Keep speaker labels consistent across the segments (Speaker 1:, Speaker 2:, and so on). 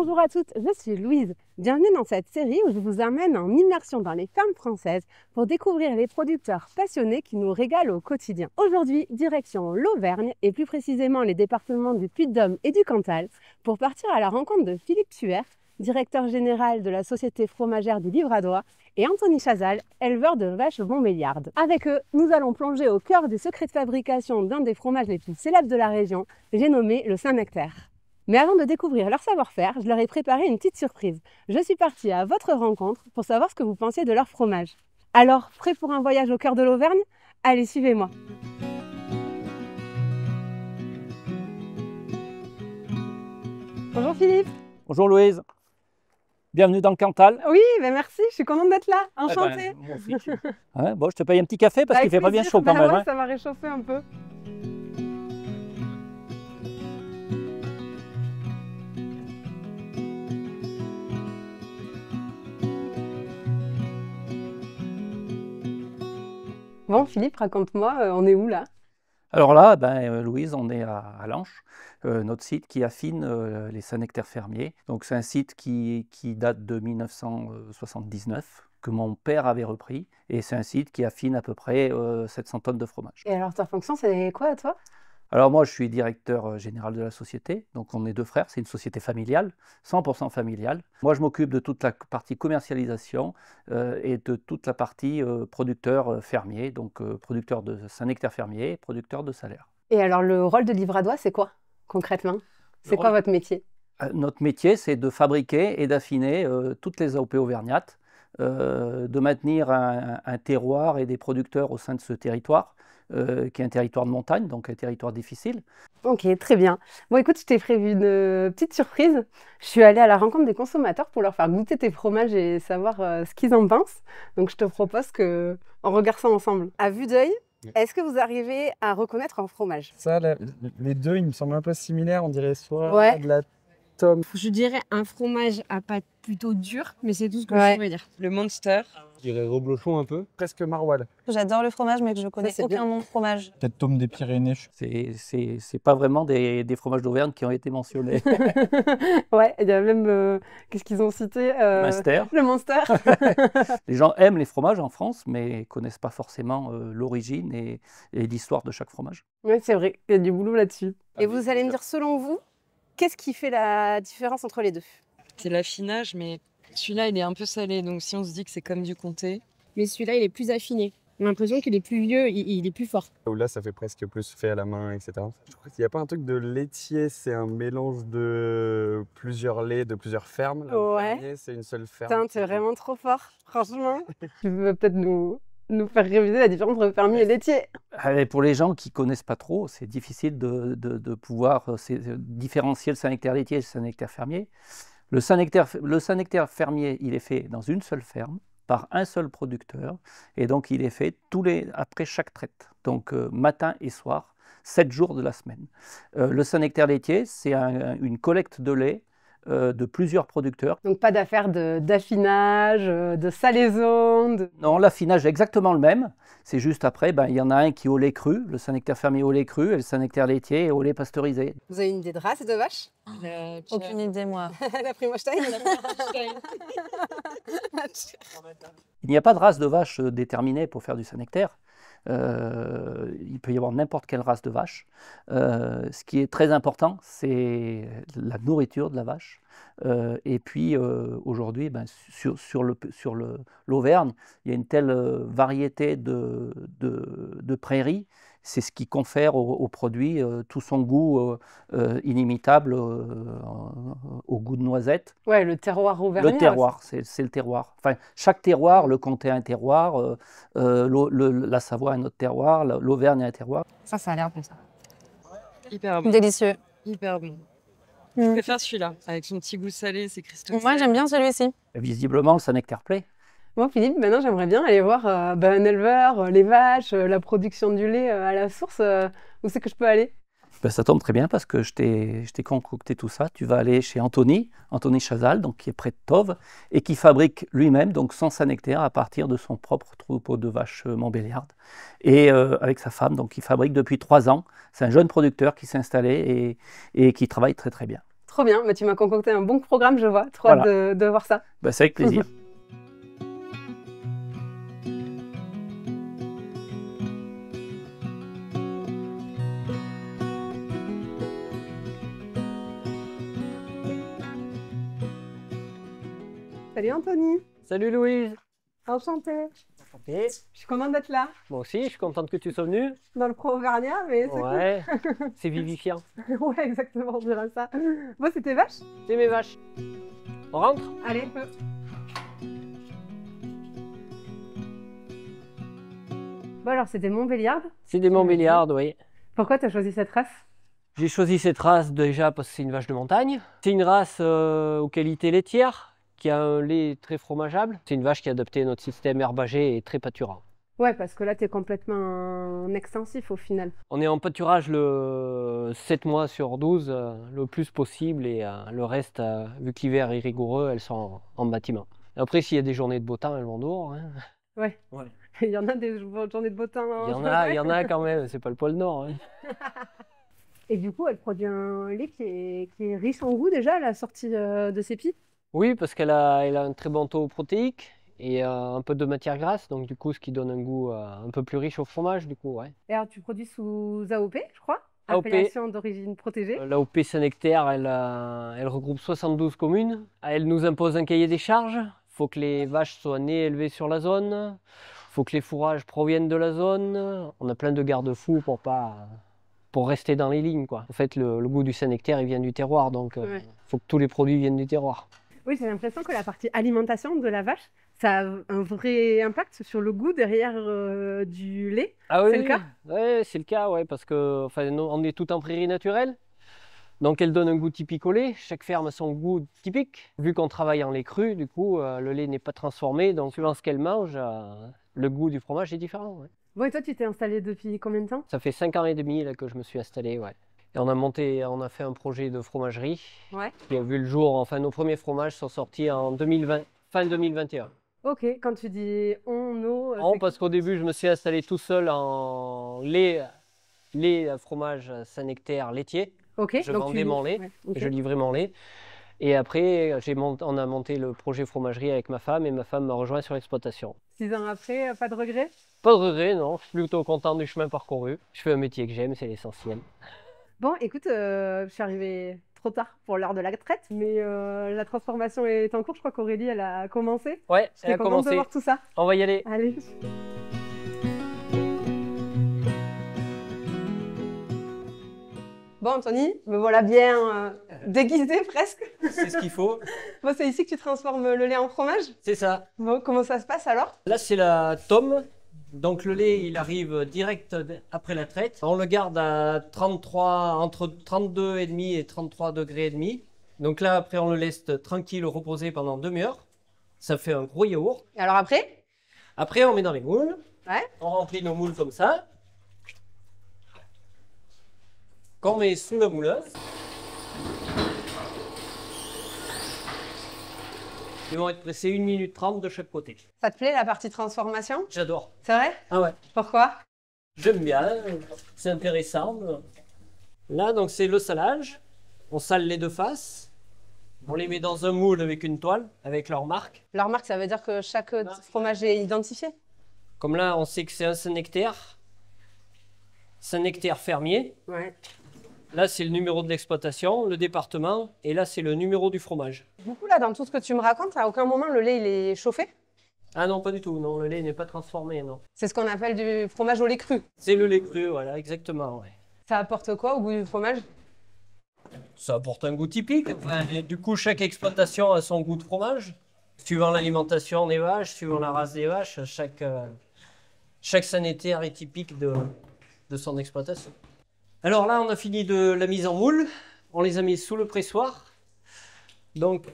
Speaker 1: Bonjour à toutes, je suis Louise. Bienvenue dans cette série où je vous amène en immersion dans les fermes françaises pour découvrir les producteurs passionnés qui nous régalent au quotidien. Aujourd'hui, direction l'Auvergne et plus précisément les départements du Puy-de-Dôme et du Cantal pour partir à la rencontre de Philippe Thuert, directeur général de la société fromagère du Livradois, et Anthony Chazal, éleveur de vaches montbéliardes. Avec eux, nous allons plonger au cœur du secret de fabrication d'un des fromages les plus célèbres de la région, j'ai nommé le Saint-Nectaire. Mais avant de découvrir leur savoir-faire, je leur ai préparé une petite surprise. Je suis partie à votre rencontre pour savoir ce que vous pensiez de leur fromage. Alors, prêts pour un voyage au cœur de l'Auvergne? Allez, suivez-moi. Bonjour Philippe.
Speaker 2: Bonjour Louise. Bienvenue dans le Cantal.
Speaker 1: Oui, ben merci, je suis contente d'être là. Enchantée.
Speaker 2: Ouais, bon, je te paye un petit café parce qu'il fait pas bien chaud quand même.
Speaker 1: Ouais, ça va réchauffer un peu. Bon, Philippe, raconte-moi, on est où là?
Speaker 2: Alors là, Louise, on est à Lanches, notre site qui affine les Saint-Nectaire fermiers. Donc c'est un site qui date de 1979, que mon père avait repris. Et c'est un site qui affine à peu près 700 tonnes de fromage.
Speaker 1: Et alors ta fonction, c'est quoi toi?
Speaker 2: Alors moi, je suis directeur général de la société, donc on est deux frères, c'est une société familiale, 100% familiale. Moi, je m'occupe de toute la partie commercialisation et de toute la partie producteur fermier, donc producteur de Saint-Nectaire fermier, producteur de salaire.
Speaker 1: Et alors le rôle de livradois, c'est quoi concrètement? C'est quoi votre métier?
Speaker 2: Notre métier, c'est de fabriquer et d'affiner toutes les AOP auvergnates, de maintenir un terroir et des producteurs au sein de ce territoire, qui est un territoire de montagne, donc un territoire difficile.
Speaker 1: Ok, très bien. Bon, écoute, je t'ai prévu une petite surprise. Je suis allée à la rencontre des consommateurs pour leur faire goûter tes fromages et savoir ce qu'ils en pensent. Donc, je te propose qu'on regarde ça ensemble. À vue d'œil, est-ce que vous arrivez à reconnaître un fromage?
Speaker 3: Ça, les deux, ils me semblent un peu similaires. On dirait soit de la tome.
Speaker 4: Je dirais un fromage à pâte plutôt dure, mais c'est tout ce que je pourrais dire.
Speaker 5: Le Monster.
Speaker 3: Je dirais reblochon un peu. Presque maroilles.
Speaker 6: J'adore le fromage, mais que je connais aucun nom de fromage.
Speaker 3: Peut-être tome des Pyrénées.
Speaker 2: C'est pas vraiment des fromages d'Auvergne qui ont été mentionnés.
Speaker 1: Ouais, il y a même, qu'est-ce qu'ils ont cité?
Speaker 2: Monster.
Speaker 1: Le Monster.
Speaker 2: Les gens aiment les fromages en France, mais ne connaissent pas forcément l'origine et l'histoire de chaque fromage.
Speaker 1: Oui, c'est vrai, il y a du boulot là-dessus. Et vous allez me dire, selon vous, qu'est-ce qui fait la différence entre les deux?
Speaker 5: C'est l'affinage, mais celui-là, il est un peu salé. Donc, si on se dit que c'est comme du comté.
Speaker 4: Mais celui-là, il est plus affiné. On a l'impression qu'il est plus vieux, il est plus fort.
Speaker 3: Là, ça fait presque plus fait à la main, etc. Je crois qu'il n'y a pas un truc de laitier, c'est un mélange de plusieurs laits, de plusieurs fermes. Là,
Speaker 1: ouais.
Speaker 3: C'est une seule ferme.
Speaker 1: Putain, t'es vraiment trop fort, franchement. Tu veux peut-être nous faire réviser la différence entre fermier et laitier?
Speaker 2: Pour les gens qui ne connaissent pas trop, c'est difficile de pouvoir différencier le Saint-Nectaire laitier et le Saint-Nectaire fermier. Le Saint-Nectaire fermier, il est fait dans une seule ferme, par un seul producteur, et donc il est fait après chaque traite, donc matin et soir, 7 jours de la semaine. Le Saint-Nectaire laitier, c'est une collecte de lait de plusieurs producteurs.
Speaker 1: Donc pas d'affaire d'affinage, de salaison.
Speaker 2: Non, l'affinage est exactement le même. C'est juste après, il y en a un qui est au lait cru, le Saint-Nectaire fermier au lait cru, et le Saint-Nectaire laitier est au lait pasteurisé.
Speaker 1: Vous avez une idée de race et de vache?
Speaker 6: Aucune idée, moi.
Speaker 1: La Primostein.
Speaker 2: Il n'y a pas de race de vache déterminée pour faire du Saint-Nectaire. Il peut y avoir n'importe quelle race de vache. Ce qui est très important, c'est la nourriture de la vache. Et puis aujourd'hui, sur l'Auvergne, il y a une telle variété de prairies. C'est ce qui confère au produit tout son goût inimitable, au goût de noisette.
Speaker 1: Ouais, le terroir auvergnat.
Speaker 2: Le terroir, c'est le terroir. Enfin, chaque terroir, le comté a un terroir, la Savoie a un autre terroir, l'Auvergne a un terroir.
Speaker 4: Ça a l'air bon ça.
Speaker 5: Hyper bon.
Speaker 6: Délicieux.
Speaker 5: Hyper bon. Je préfère celui-là, avec son petit goût salé, c'est cristaux.
Speaker 6: Moi, j'aime bien celui-ci.
Speaker 2: Et visiblement, le Saint-Nectaire plaît.
Speaker 1: Bon, Philippe, maintenant j'aimerais bien aller voir un éleveur, les vaches, la production du lait à la source. Où c'est que je peux aller?
Speaker 2: Ça tombe très bien parce que je t'ai concocté tout ça. Tu vas aller chez Anthony Chazal, donc qui est près de Tove, et qui fabrique lui-même donc son Saint-Nectaire à partir de son propre troupeau de vaches montbéliardes. Et avec sa femme, donc il fabrique depuis 3 ans. C'est un jeune producteur qui s'est installé et qui travaille très très bien.
Speaker 1: Trop bien, bah, tu m'as concocté un bon programme, je vois. Trop hâte
Speaker 2: Voilà.
Speaker 1: de voir ça.
Speaker 2: Bah, c'est avec plaisir.
Speaker 1: Salut Anthony,
Speaker 7: Salut Louise.
Speaker 1: enchantée.
Speaker 7: Enchanté.
Speaker 1: Je suis contente d'être là,
Speaker 7: Moi aussi, je suis contente que tu sois venue.
Speaker 1: dans le Pro Auvergnat, mais c'est
Speaker 7: Ouais, c'est vivifiant.
Speaker 1: cool. Ouais, exactement, on dirait ça. Bon, c'était vache.
Speaker 7: C'est mes vaches. On rentre?
Speaker 1: Allez, Bon alors, c'était Montbéliarde.
Speaker 7: C'est des Montbéliardes, oui.
Speaker 1: Pourquoi tu as choisi cette race?
Speaker 7: J'ai choisi cette race déjà parce que c'est une vache de montagne. C'est une race aux qualités laitières, qui a un lait très fromageable. C'est une vache qui a adopté notre système herbager et très pâturant.
Speaker 1: Ouais, parce que là, tu es complètement en extensif au final.
Speaker 7: On est en pâturage le 7 mois sur 12, le plus possible, et le reste, vu que l'hiver est rigoureux, elles sont en bâtiment. Après, s'il y a des journées de beau temps, elles vont dehors, hein.
Speaker 1: Ouais.
Speaker 7: Ouais.
Speaker 1: Il y en a des journées de beau temps.
Speaker 7: Il y en a quand même, c'est pas le pôle Nord, hein.
Speaker 1: Et du coup, elle produit un lait qui est riche en goût déjà à la sortie de ses pieds.
Speaker 7: Oui, parce elle a un très bon taux protéique et un peu de matière grasse, donc du coup, ce qui donne un goût un peu plus riche au fromage, du coup, ouais.
Speaker 1: Et alors, tu produis sous AOP, je crois,
Speaker 7: AOP.
Speaker 1: appellation d'origine protégée.
Speaker 7: L'AOP Saint-Nectaire, elle regroupe 72 communes. Elle nous impose un cahier des charges. Il faut que les vaches soient nées élevées sur la zone. Il faut que les fourrages proviennent de la zone. On a plein de garde-fous pour rester dans les lignes, quoi. En fait, le goût du Saint-Nectaire, il vient du terroir, donc il faut que tous les produits viennent du terroir.
Speaker 1: Oui, j'ai l'impression que la partie alimentation de la vache, ça a un vrai impact sur le goût derrière du lait.
Speaker 7: Ah oui,
Speaker 1: C'est le cas?
Speaker 7: Oui, c'est le cas, ouais, parce que enfin, on est tout en prairie naturelle. Donc elle donne un goût typique au lait. Chaque ferme a son goût typique. Vu qu'on travaille en lait cru, du coup, le lait n'est pas transformé. Donc suivant ce qu'elle mange, le goût du fromage est différent. Ouais.
Speaker 1: Bon, et toi, tu t'es installé depuis combien de temps?
Speaker 7: Ça fait 5 ans et demi là, que je me suis installé, ouais. Et on a fait un projet de fromagerie qui a vu le jour. Enfin, nos premiers fromages sont sortis en 2020, fin 2021.
Speaker 1: Ok, quand tu dis on, nos...
Speaker 7: Non, parce qu'au début, je me suis installé tout seul en lait fromage Saint-Nectaire laitier.
Speaker 1: Ok,
Speaker 7: Je
Speaker 1: donc
Speaker 7: vendais mon lait, je livrais mon lait. Et après, on a monté le projet fromagerie avec ma femme et ma femme m'a rejoint sur l'exploitation.
Speaker 1: 6 ans après, pas de regret?
Speaker 7: Pas de regret, non. Je suis plutôt content du chemin parcouru. Je fais un métier que j'aime, c'est l'essentiel.
Speaker 1: Bon, écoute, je suis arrivée trop tard pour l'heure de la traite, mais la transformation est en cours. Je crois qu'Aurélie, elle a commencé.
Speaker 7: Ouais, elle
Speaker 1: J'étais
Speaker 7: a
Speaker 1: contente
Speaker 7: commencé.
Speaker 1: de voir tout ça.
Speaker 7: On va y aller.
Speaker 1: Allez. Bon, Anthony, me voilà bien déguisée presque.
Speaker 7: C'est ce qu'il faut.
Speaker 1: Bon, c'est ici que tu transformes le lait en fromage?
Speaker 7: C'est ça.
Speaker 1: Bon, comment ça se passe alors?
Speaker 7: Là, c'est la tome. Donc le lait, il arrive direct après la traite. On le garde à 33, entre 32,5 et 33 degrés et demi. Donc là, après, on le laisse tranquille reposer pendant demi-heure. Ça fait un gros yaourt.
Speaker 1: Et alors après?
Speaker 7: Après, on met dans les moules.
Speaker 1: Ouais.
Speaker 7: On remplit nos moules comme ça. Qu'on met sous la mouleuse. Ils vont être pressés 1 minute 30 de chaque côté.
Speaker 1: Ça te plaît la partie transformation?
Speaker 7: J'adore.
Speaker 1: C'est vrai?
Speaker 7: Ah ouais.
Speaker 1: Pourquoi?
Speaker 7: J'aime bien, c'est intéressant. Là, donc c'est le salage. On sale les deux faces. On les met dans un moule avec une toile, avec leur marque.
Speaker 1: Leur marque, ça veut dire que chaque fromage est identifié?
Speaker 7: Comme là, on sait que c'est un Saint-Nectaire. Saint-Nectaire fermier.
Speaker 1: Ouais.
Speaker 7: Là, c'est le numéro de l'exploitation, le département. Et là, c'est le numéro du fromage.
Speaker 1: Du coup, là, dans tout ce que tu me racontes, à aucun moment le lait il est chauffé?
Speaker 7: Ah non, pas du tout. Non, le lait n'est pas transformé, non.
Speaker 1: C'est ce qu'on appelle du fromage au lait cru.
Speaker 7: C'est le lait cru, voilà, exactement, ouais.
Speaker 1: Ça apporte quoi au goût du fromage?
Speaker 7: Ça apporte un goût typique. Enfin, et du coup, chaque exploitation a son goût de fromage. Suivant l'alimentation des vaches, suivant la race des vaches, chaque Saint-Nectaire est typique de son exploitation. Alors là, on a fini de la mise en moule. On les a mis sous le pressoir. Donc,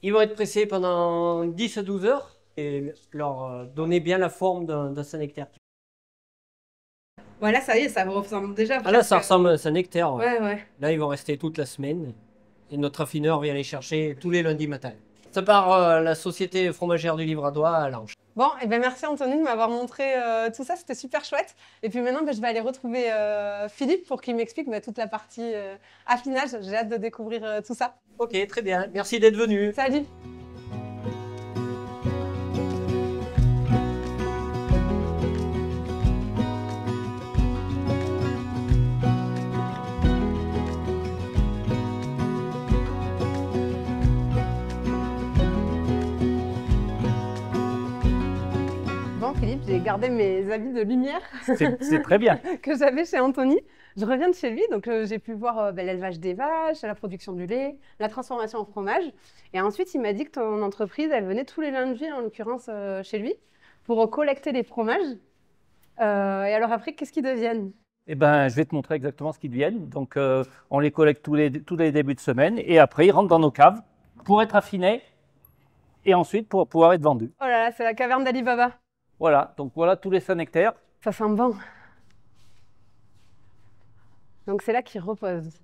Speaker 7: ils vont être pressés pendant 10 à 12 heures et leur donner bien la forme d'un Saint-Nectaire.
Speaker 1: Ouais, là, ça y est, ça ressemble déjà.
Speaker 7: Ah là, ça ressemble à un Saint-Nectaire. Ouais.
Speaker 1: Ouais.
Speaker 7: Là, ils vont rester toute la semaine. Et notre affineur vient les chercher tous les lundis matin. Ça part la société fromagère du Livradois à Lange.
Speaker 1: Bon, et ben merci Anthony de m'avoir montré tout ça, c'était super chouette. Et puis maintenant, je vais aller retrouver Philippe pour qu'il m'explique toute la partie affinage. J'ai hâte de découvrir tout ça.
Speaker 7: Ok, très bien. Merci d'être venu.
Speaker 1: Salut! Bon Philippe, j'ai gardé mes habits de lumière
Speaker 2: C'est très bien.
Speaker 1: que j'avais chez Anthony. Je reviens de chez lui, donc j'ai pu voir l'élevage des vaches, la production du lait, la transformation en fromage. Et ensuite, il m'a dit que ton entreprise, elle venait tous les lundis, en l'occurrence chez lui, pour collecter les fromages. Et alors après, qu'est-ce qu'ils deviennent?
Speaker 2: Eh ben, je vais te montrer exactement ce qu'ils deviennent. Donc, on les collecte tous les débuts de semaine et après, ils rentrent dans nos caves pour être affinés et ensuite pour pouvoir être vendus.
Speaker 1: Oh là là, c'est la caverne d'Ali Baba.
Speaker 2: Voilà, donc voilà tous les Saint-Nectaire.
Speaker 1: Ça sent bon. Donc c'est là qu'ils reposent.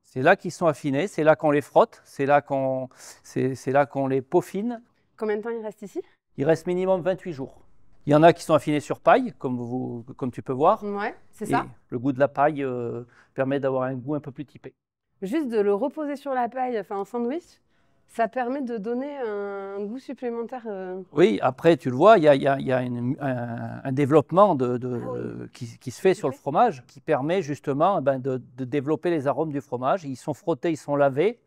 Speaker 2: C'est là qu'ils sont affinés, c'est là qu'on les frotte, c'est là qu'on les peaufine.
Speaker 1: Combien de temps ils restent ici?
Speaker 2: Il reste minimum 28 jours. Il y en a qui sont affinés sur paille, comme tu peux voir.
Speaker 1: Ouais, c'est ça.
Speaker 2: Et le goût de la paille permet d'avoir un goût un peu plus typé.
Speaker 1: Juste de le reposer sur la paille, enfin en sandwich, ça permet de donner un goût supplémentaire.
Speaker 2: Oui, après, tu le vois, il y a un développement qui se fait sur le fromage qui permet justement de développer les arômes du fromage. Ils sont frottés, ils sont lavés,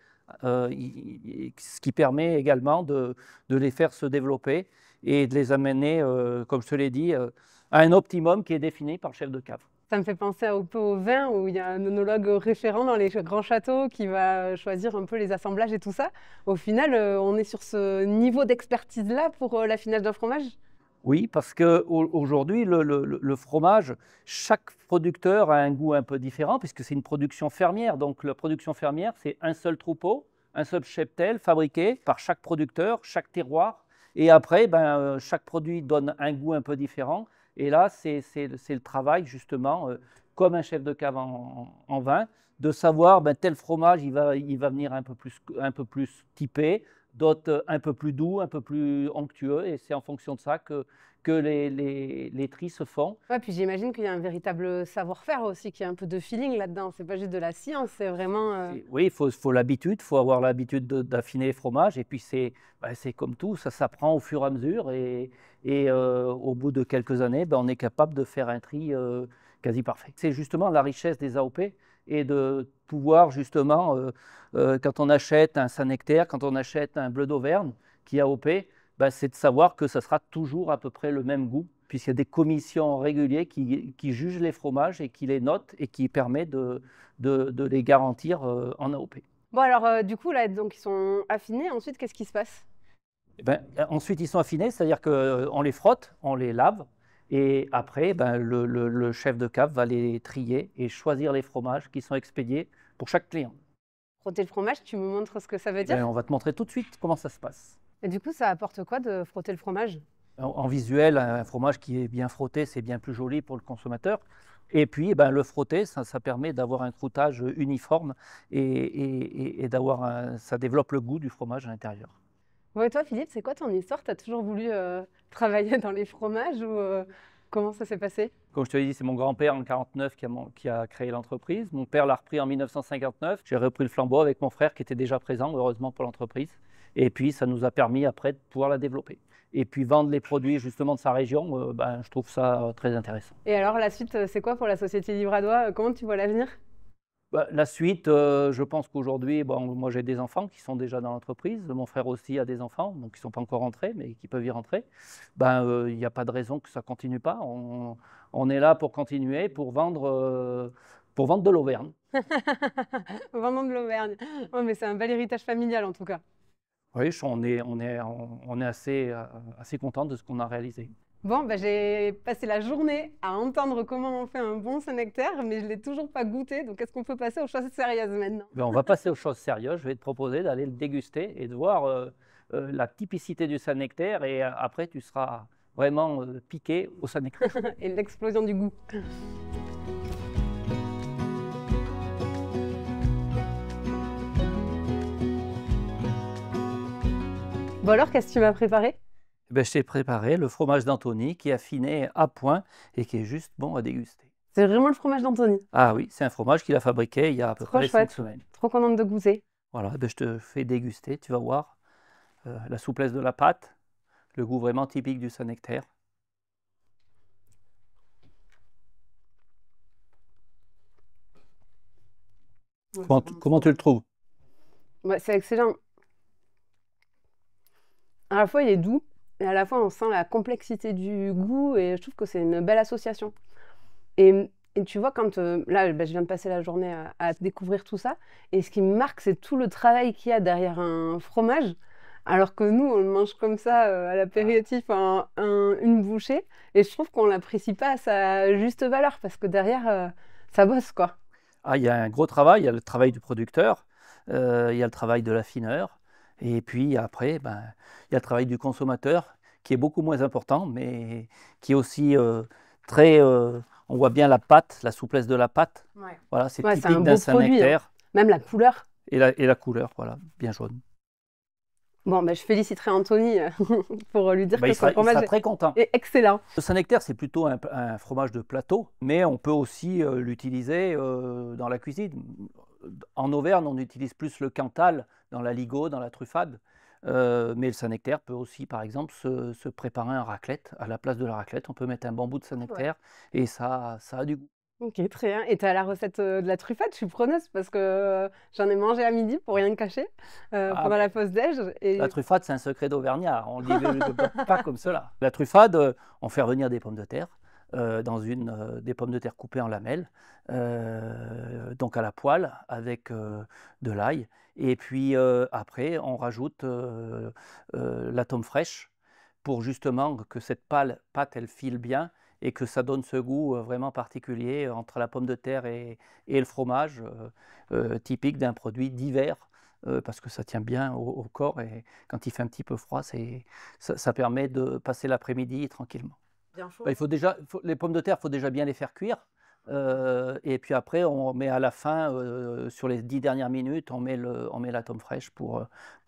Speaker 2: ce qui permet également de les faire se développer et de les amener, comme je te l'ai dit, à un optimum qui est défini par le chef de cave.
Speaker 1: Ça me fait penser un peu au vin, où il y a un œnologue référent dans les grands châteaux qui va choisir un peu les assemblages et tout ça. Au final, on est sur ce niveau d'expertise-là pour l'affinage d'un fromage?
Speaker 2: Oui, parce qu'aujourd'hui, le fromage, chaque producteur a un goût un peu différent, puisque c'est une production fermière. Donc la production fermière, c'est un seul troupeau, un seul cheptel fabriqué par chaque producteur, chaque terroir. Et après, chaque produit donne un goût un peu différent. Et là, c'est le travail, justement, comme un chef de cave en vin, de savoir tel fromage, il va venir un peu plus typé, d'autres un peu plus doux, un peu plus onctueux. Et c'est en fonction de ça que les tris se font.
Speaker 1: Ouais, puis j'imagine qu'il y a un véritable savoir-faire aussi, qu'il y a un peu de feeling là-dedans. C'est pas juste de la science, c'est vraiment…
Speaker 2: Oui, il faut l'habitude, il faut avoir l'habitude d'affiner les fromages. Et puis c'est comme tout, ça s'apprend au fur et à mesure. Et au bout de quelques années, on est capable de faire un tri quasi parfait. C'est justement la richesse des AOP et de pouvoir justement, quand on achète un Saint-Nectaire, quand on achète un Bleu d'Auvergne qui est AOP, c'est de savoir que ça sera toujours à peu près le même goût, puisqu'il y a des commissions régulières qui jugent les fromages et qui les notent et qui permettent de les garantir en AOP.
Speaker 1: Bon alors du coup là, donc ils sont affinés, ensuite qu'est-ce qui se passe?
Speaker 2: Ensuite ils sont affinés, c'est-à-dire qu'on les frotte, on les lave, et après le chef de cave va les trier et choisir les fromages qui sont expédiés pour chaque client.
Speaker 1: Frotter le fromage, tu me montres ce que ça veut dire?
Speaker 2: On va te montrer tout de suite comment ça se passe.
Speaker 1: Et du coup, ça apporte quoi de frotter le fromage?
Speaker 2: En visuel, un fromage qui est bien frotté, c'est bien plus joli pour le consommateur. Et puis, le frotter, ça permet d'avoir un croûtage uniforme et ça développe le goût du fromage à l'intérieur.
Speaker 1: Bon, et toi, Philippe, c'est quoi ton histoire? Tu as toujours voulu travailler dans les fromages ou comment ça s'est passé?
Speaker 2: Comme je te l'ai dit, c'est mon grand-père en 1949 qui a créé l'entreprise. Mon père l'a repris en 1959. J'ai repris le flambeau avec mon frère qui était déjà présent, heureusement, pour l'entreprise. Et puis, ça nous a permis après de pouvoir la développer. Et puis, vendre les produits justement de sa région, je trouve ça très intéressant.
Speaker 1: Et alors, la suite, c'est quoi pour la Société Livradois? Comment tu vois l'avenir?
Speaker 2: La suite, je pense qu'aujourd'hui, moi j'ai des enfants qui sont déjà dans l'entreprise. Mon frère aussi a des enfants, donc qui ne sont pas encore rentrés, mais qui peuvent y rentrer. Il n'y a pas de raison que ça ne continue pas. On est là pour continuer, pour vendre de l'Auvergne.
Speaker 1: Vendre de l'Auvergne. Oh, mais c'est un bel héritage familial en tout cas.
Speaker 2: Oui, on est assez content de ce qu'on a réalisé.
Speaker 1: Bon, j'ai passé la journée à entendre comment on fait un bon Saint-Nectaire, mais je ne l'ai toujours pas goûté. Donc, est-ce qu'on peut passer aux choses sérieuses maintenant?
Speaker 2: On va passer aux choses sérieuses. Je vais te proposer d'aller le déguster et de voir la typicité du Saint-Nectaire. Et après, tu seras vraiment piqué au Saint-Nectaire.
Speaker 1: Et l'explosion du goût. Bon alors, qu'est-ce que tu m'as préparé?
Speaker 2: Ben, je t'ai préparé le fromage d'Antony qui est affiné à point et qui est juste bon à déguster.
Speaker 1: C'est vraiment le fromage d'Antony.
Speaker 2: Ah oui, c'est un fromage qu'il a fabriqué il y a à peu
Speaker 1: Trop
Speaker 2: près
Speaker 1: chouette.
Speaker 2: 5 semaines.
Speaker 1: Trop contente de goûter.
Speaker 2: Voilà, ben, je te fais déguster, tu vas voir la souplesse de la pâte, le goût vraiment typique du Saint-Nectaire. Comment tu le trouves?
Speaker 1: Ouais, c'est excellent. À la fois, il est doux, et à la fois, on sent la complexité du goût, et je trouve que c'est une belle association. Et tu vois, quand là, je viens de passer la journée à découvrir tout ça, et ce qui me marque, c'est tout le travail qu'il y a derrière un fromage, alors que nous, on le mange comme ça à l'apéritif, une bouchée, et je trouve qu'on l'apprécie pas à sa juste valeur, parce que derrière, ça bosse, quoi.
Speaker 2: Ah, il y a un gros travail, il y a le travail du producteur, il y a le travail de l'affineur, et puis après, ben, il y a le travail du consommateur, qui est beaucoup moins important, mais qui est aussi très... on voit bien la pâte, la souplesse de la pâte.
Speaker 1: Ouais.
Speaker 2: Voilà, c'est
Speaker 1: Ouais, c'est un
Speaker 2: typique d'un
Speaker 1: beau produit, hein.
Speaker 2: Saint-Nectaire.
Speaker 1: Même la couleur.
Speaker 2: Et la couleur, voilà, bien jaune.
Speaker 1: Bon, ben, je féliciterai Anthony pour lui dire
Speaker 2: Ben,
Speaker 1: que
Speaker 2: il
Speaker 1: son fromage
Speaker 2: sera très content.
Speaker 1: est excellent.
Speaker 2: Le Saint-Nectaire, c'est plutôt un fromage de plateau, mais on peut aussi l'utiliser dans la cuisine. En Auvergne, on utilise plus le Cantal dans la Ligo, dans la truffade. Mais le Saint-Nectaire peut aussi, par exemple, se préparer un raclette. À la place de la raclette, on peut mettre un bon bout de Saint-Nectaire et ça a du goût.
Speaker 1: Ok, très bien. Et tu as la recette de la truffade, je suis preneuse parce que j'en ai mangé à midi pour rien cacher pendant la pause déj. Et...
Speaker 2: La truffade, c'est un secret d'Auvergnat. On ne le dit pas comme cela. La truffade, on fait revenir des pommes de terre, des pommes de terre coupées en lamelles, donc à la poêle avec de l'ail. Et puis après, on rajoute la tome fraîche pour justement que cette pâte, elle file bien et que ça donne ce goût vraiment particulier entre la pomme de terre et le fromage, typique d'un produit d'hiver, parce que ça tient bien au corps et quand il fait un petit peu froid, ça permet de passer l'après-midi tranquillement.
Speaker 1: Bien chaud.
Speaker 2: Bah, les pommes de terre, il faut déjà bien les faire cuire. Et puis après, on met à la fin, sur les 10 dernières minutes, on met la tome fraîche pour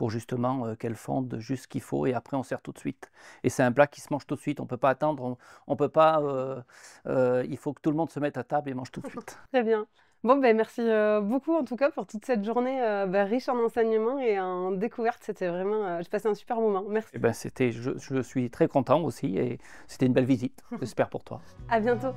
Speaker 2: justement qu'elle fonde juste ce qu'il faut. Et après, on sert tout de suite. Et c'est un plat qui se mange tout de suite. On ne peut pas attendre. On peut pas. Il faut que tout le monde se mette à table et mange tout de suite.
Speaker 1: Très bien. Bon, ben, merci beaucoup en tout cas pour toute cette journée riche en enseignements et en découvertes. C'était vraiment... j'ai passé un super moment. Merci.
Speaker 2: Et ben, je suis très content aussi et c'était une belle visite. J'espère pour toi.
Speaker 1: À bientôt.